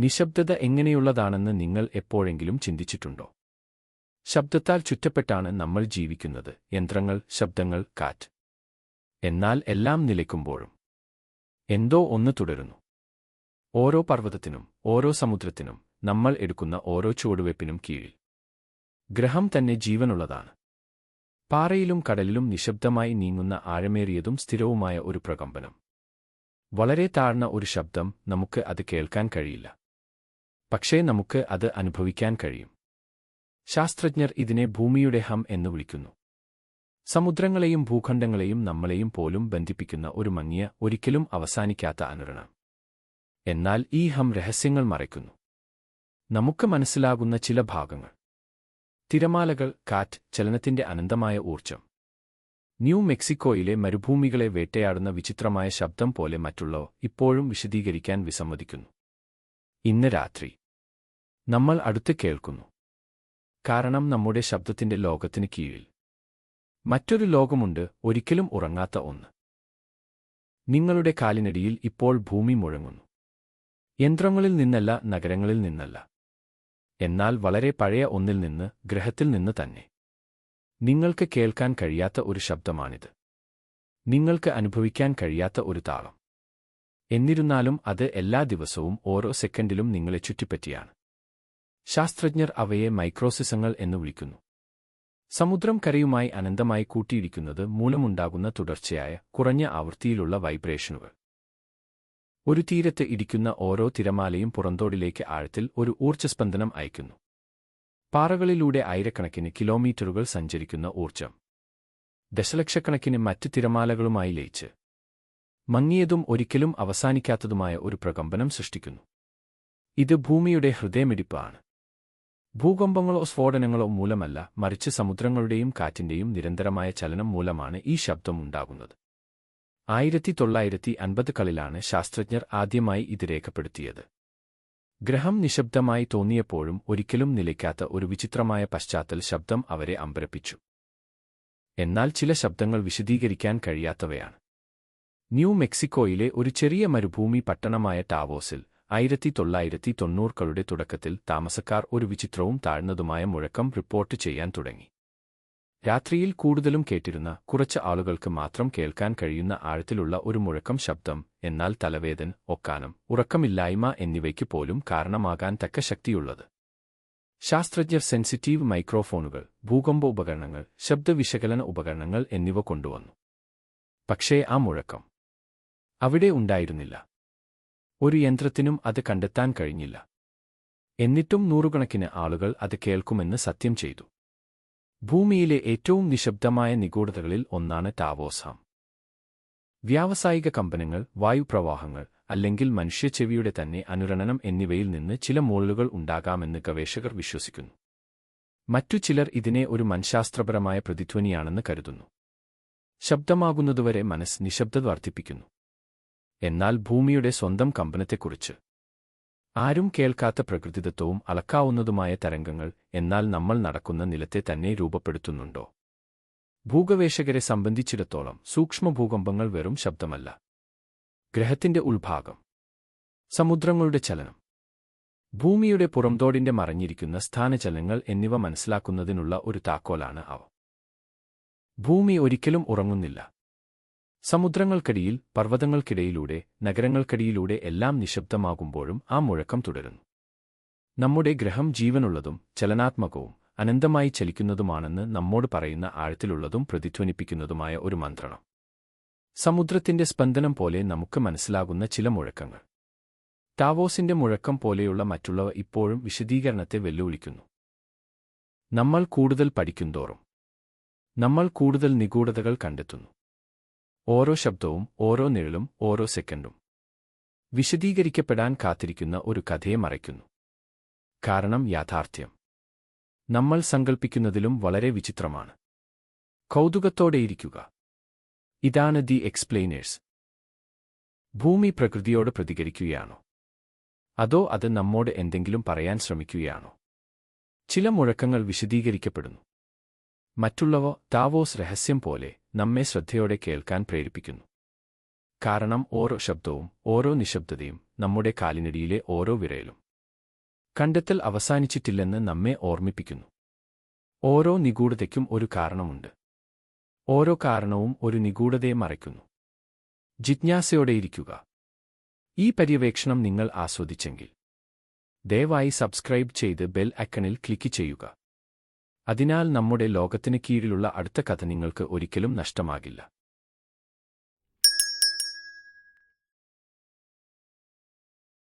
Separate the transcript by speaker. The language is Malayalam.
Speaker 1: നിശബ്ദത എങ്ങനെയുള്ളതാണെന്ന് നിങ്ങൾ എപ്പോഴെങ്കിലും ചിന്തിച്ചിട്ടുണ്ടോ? ശബ്ദത്താൽ ചുറ്റപ്പെട്ടാണ് നമ്മൾ ജീവിക്കുന്നത്. യന്ത്രങ്ങൾ, ശബ്ദങ്ങൾ, കാറ്റ്. എന്നാൽ എല്ലാം നിലയ്ക്കുമ്പോഴും എന്തോ ഒന്ന് തുടരുന്നു. ഓരോ പർവ്വതത്തിനും ഓരോ സമുദ്രത്തിനും നമ്മൾ എടുക്കുന്ന ഓരോ ചുവടുവയ്പ്പിനും കീഴിൽ ഗ്രഹം തന്നെ ജീവനുള്ളതാണ്. പാറയിലും കടലിലും നിശബ്ദമായി നീങ്ങുന്ന ആഴമേറിയതും സ്ഥിരവുമായ ഒരു പ്രകമ്പനം. വളരെ താഴ്ന്ന ഒരു ശബ്ദം. നമുക്ക് അത് കേൾക്കാൻ കഴിയില്ല, പക്ഷേ നമുക്ക് അത് അനുഭവിക്കാൻ കഴിയും. ശാസ്ത്രജ്ഞർ ഇതിനെ ഭൂമിയുടെ ഹം എന്ന് വിളിക്കുന്നു. സമുദ്രങ്ങളെയും ഭൂഖണ്ഡങ്ങളെയും നമ്മളെയും പോലും ബന്ധിപ്പിക്കുന്ന ഒരു മങ്ങിയ, ഒരിക്കലും അവസാനിക്കാത്ത അനുരണം. എന്നാൽ ഈ ഹം രഹസ്യങ്ങൾ മറയ്ക്കുന്നു. നമുക്ക് മനസ്സിലാകുന്ന ചില ഭാഗങ്ങൾ. തിരമാലകൾ, കാറ്റ്, ചലനത്തിന്റെ അനന്തമായ ഊർജ്ജം. ന്യൂ മെക്സിക്കോയിലെ മരുഭൂമികളെ വേട്ടയാടുന്ന വിചിത്രമായ ശബ്ദം പോലെ മറ്റുള്ളവ ഇപ്പോഴും വിശദീകരിക്കാൻ വിസമ്മതിക്കുന്നു. ഇന്ന് രാത്രി നമ്മൾ അടുത്ത് കേൾക്കുന്നു. കാരണം നമ്മുടെ ശബ്ദത്തിന്റെ ലോകത്തിന് കീഴിൽ മറ്റൊരു ലോകമുണ്ട്, ഒരിക്കലും ഉറങ്ങാത്ത ഒന്ന്. നിങ്ങളുടെ കാലിനടിയിൽ ഇപ്പോൾ ഭൂമി മുഴങ്ങുന്നു. യന്ത്രങ്ങളിൽ നിന്നല്ല, നഗരങ്ങളിൽ നിന്നല്ല, എന്നാൽ വളരെ പഴയ ഒന്നിൽ നിന്ന്, ഗ്രഹത്തിൽ നിന്ന് തന്നെ. നിങ്ങൾക്ക് കേൾക്കാൻ കഴിയാത്ത ഒരു ശബ്ദമാണിത്. നിങ്ങൾക്ക് അനുഭവിക്കാൻ കഴിയാത്ത ഒരു താളം. എന്നിരുന്നാലും അത് എല്ലാ ദിവസവും ഓരോ സെക്കൻഡിലും നിങ്ങളെ ചുറ്റിപ്പറ്റിയാണ്. ശാസ്ത്രജ്ഞർ അവയെ മൈക്രോസിസങ്ങൾ എന്ന് വിളിക്കുന്നു. സമുദ്രം കരയുമായി അനന്തമായി കൂട്ടിയിടിക്കുന്നത് മൂലമുണ്ടാകുന്ന തുടർച്ചയായ, കുറഞ്ഞ ആവൃത്തിയിലുള്ള വൈബ്രേഷനുകൾ. ഒരു തീരത്ത് ഇടിക്കുന്ന ഓരോ തിരമാലയും പുറന്തോടിലേക്ക് ആഴത്തിൽ ഒരു ഊർജ്ജസ്പന്ദനം അയക്കുന്നു. പാറകളിലൂടെ ആയിരക്കണക്കിന് കിലോമീറ്ററുകൾ സഞ്ചരിക്കുന്ന ഊർജ്ജം ദശലക്ഷക്കണക്കിന് മറ്റ് തിരമാലകളുമായി ലയിച്ച് മങ്ങിയതും ഒരിക്കലും അവസാനിക്കാത്തതുമായ ഒരു പ്രകമ്പനം സൃഷ്ടിക്കുന്നു. ഇത് ഭൂമിയുടെ ഹൃദയമിടിപ്പ് ആണ്. ഭൂകമ്പങ്ങളോ സ്ഫോടനങ്ങളോ മൂലമല്ല, മറിച്ച് സമുദ്രങ്ങളുടെയും കാറ്റിന്റെയും നിരന്തരമായ ചലനം മൂലമാണ് ഈ ശബ്ദം ഉണ്ടാകുന്നത്. 1950കളിലാണ് ശാസ്ത്രജ്ഞർ ആദ്യമായി ഇത് രേഖപ്പെടുത്തിയത്. ഗ്രഹം നിശബ്ദമായി തോന്നിയപ്പോഴും ഒരിക്കലും നിലയ്ക്കാത്ത ഒരു വിചിത്രമായ പശ്ചാത്തല ശബ്ദം അവരെ അമ്പരപ്പിച്ചു. എന്നാൽ ചില ശബ്ദങ്ങൾ വിശദീകരിക്കാൻ കഴിയാത്തവയാണ്. ന്യൂ മെക്സിക്കോയിലെ ഒരു ചെറിയ മരുഭൂമി പട്ടണമായ ടാവോസിൽ 1990കളുടെ തുടക്കത്തിൽ താമസക്കാർ ഒരു വിചിത്രവും താഴ്ന്നതുമായ മുഴക്കം റിപ്പോർട്ട് ചെയ്യാൻ തുടങ്ങി. രാത്രിയിൽ കൂടുതലും കേട്ടിരുന്ന, കുറച്ച് ആളുകൾക്ക് മാത്രം കേൾക്കാൻ കഴിയുന്ന ആഴത്തിലുള്ള ഒരു മുഴക്കം ശബ്ദം. എന്നാൽ തലവേദന, ഒക്കാനം, ഉറക്കമില്ലായ്മ എന്നിവയ്ക്ക് പോലും കാരണമാകാൻ തക്ക ശക്തിയുള്ളത്. ശാസ്ത്രജ്ഞർ സെൻസിറ്റീവ് മൈക്രോഫോണുകൾ, ഭൂകമ്പ ഉപകരണങ്ങൾ, ശബ്ദവിശകലന ഉപകരണങ്ങൾ എന്നിവ കൊണ്ടുവന്നു. പക്ഷേ ആ മുഴക്കം അവിടെ ഉണ്ടായിരുന്നില്ല. ഒരു യന്ത്രത്തിനും അത് കണ്ടെത്താൻ കഴിഞ്ഞില്ല. എന്നിട്ടും നൂറുകണക്കിന് ആളുകൾ അത് കേൾക്കുമെന്ന് സത്യം ചെയ്തു. ഭൂമിയിലെ ഏറ്റവും നിശബ്ദമായ നിഗൂഢതകളിൽ ഒന്നാണ് ടാവോസ് ഹം. വ്യാവസായിക കമ്പനങ്ങൾ, വായുപ്രവാഹങ്ങൾ, അല്ലെങ്കിൽ മനുഷ്യചെവിയുടെ തന്നെ അനുരണനം എന്നിവയിൽ നിന്ന് ചില മൂളലുകൾ ഉണ്ടാകാമെന്ന് ഗവേഷകർ വിശ്വസിക്കുന്നു. മറ്റു ചിലർ ഇതിനെ ഒരു മനഃശാസ്ത്രപരമായ പ്രതിധ്വനിയാണെന്ന് കരുതുന്നു. ശബ്ദമാകുന്നതുവരെ മനസ്സ് നിശബ്ദത വർദ്ധിപ്പിക്കുന്നു. എന്നാൽ ഭൂമിയുടെ സ്വന്തം കമ്പനത്തെക്കുറിച്ച് ആരും കേൾക്കാത്ത പ്രകൃതിദത്തവും അളക്കാവുന്നതുമായ തരംഗങ്ങൾ. എന്നാൽ നമ്മൾ നടക്കുന്ന നിലത്തെ തന്നെ രൂപപ്പെടുത്തുന്നുണ്ടോ? ഭൂഗവേഷകരെ സംബന്ധിച്ചിടത്തോളം സൂക്ഷ്മഭൂകമ്പങ്ങൾ വെറും ശബ്ദമല്ല. ഗ്രഹത്തിന്റെ ഉൾഭാഗം, സമുദ്രങ്ങളുടെ ചലനം, ഭൂമിയുടെ പുറംതോടിന്റെ മറഞ്ഞിരിക്കുന്ന സ്ഥാനചലനങ്ങൾ എന്നിവ മനസ്സിലാക്കുന്നതിനുള്ള ഒരു താക്കോലാണ് അവ. ഭൂമി ഒരിക്കലും ഉറങ്ങുന്നില്ല. സമുദ്രങ്ങൾക്കടിയിൽ, പർവ്വതങ്ങൾക്കിടയിലൂടെ, നഗരങ്ങൾക്കടിയിലൂടെ എല്ലാം നിശബ്ദമാകുമ്പോഴും ആ മുഴക്കം തുടരുന്നു. നമ്മുടെ ഗ്രഹം ജീവനുള്ളതും ചലനാത്മകവും അനന്തമായി ചലിക്കുന്നതുമാണെന്ന് നമ്മോട് പറയുന്ന ആഴത്തിലുള്ളതും പ്രതിധ്വനിപ്പിക്കുന്നതുമായ ഒരു മന്ത്രണം. സമുദ്രത്തിന്റെ സ്പന്ദനം പോലെ നമുക്ക് മനസ്സിലാകുന്ന ചില മുഴക്കങ്ങൾ. ടാവോസിന്റെ മുഴക്കം പോലെയുള്ള മറ്റുള്ളവ ഇപ്പോഴും വിശദീകരണത്തെ വെല്ലുവിളിക്കുന്നു. നമ്മൾ കൂടുതൽ പഠിക്കുന്തോറും നമ്മൾ കൂടുതൽ നിഗൂഢതകൾ കണ്ടെത്തുന്നു. ഓരോ ശബ്ദവും, ഓരോ നിഴലും, ഓരോ സെക്കൻഡും വിശദീകരിക്കപ്പെടാൻ കാത്തിരിക്കുന്ന ഒരു കഥയെ മറയ്ക്കുന്നു. കാരണം യാഥാർത്ഥ്യം നമ്മൾ സങ്കൽപ്പിക്കുന്നതിലും വളരെ വിചിത്രമാണ്. കൗതുകത്തോടെയിരിക്കുക. ഇതാണ് ദി എക്സ്പ്ലെയിനേഴ്സ്. ഭൂമി പ്രകൃതിയോട് പ്രതികരിക്കുകയാണോ? അതോ അത് നമ്മോട് എന്തെങ്കിലും പറയാൻ ശ്രമിക്കുകയാണോ? ചില മുഴക്കങ്ങൾ വിശദീകരിക്കപ്പെടുന്നു. മറ്റുള്ളവ, ടാവോസ് രഹസ്യം പോലെ, നമ്മെ ശ്രദ്ധയോടെ കേൾക്കാൻ പ്രേരിപ്പിക്കുന്നു. കാരണം ഓരോ ശബ്ദവും, ഓരോ നിശബ്ദതയും, നമ്മുടെ കാലിനടിയിലെ ഓരോ വിരലും കണ്ടെത്തൽ അവസാനിച്ചിട്ടില്ലെന്ന് നമ്മെ ഓർമ്മിപ്പിക്കുന്നു. ഓരോ നിഗൂഢതയ്ക്കും ഒരു കാരണമുണ്ട്. ഓരോ കാരണവും ഒരു നിഗൂഢതയെ മറയ്ക്കുന്നു. ജിജ്ഞാസയോടെയിരിക്കുക. ഈ പര്യവേക്ഷണം നിങ്ങൾ ആസ്വദിച്ചെങ്കിൽ ദയവായി സബ്സ്ക്രൈബ് ചെയ്ത് ബെൽ ഐക്കണിൽ ക്ലിക്ക് ചെയ്യുക. അതിനാൽ നമ്മുടെ ലോകത്തിന് കീഴിലുള്ള അടുത്ത കഥ നിങ്ങൾക്ക് ഒരിക്കലും നഷ്ടമാകില്ല.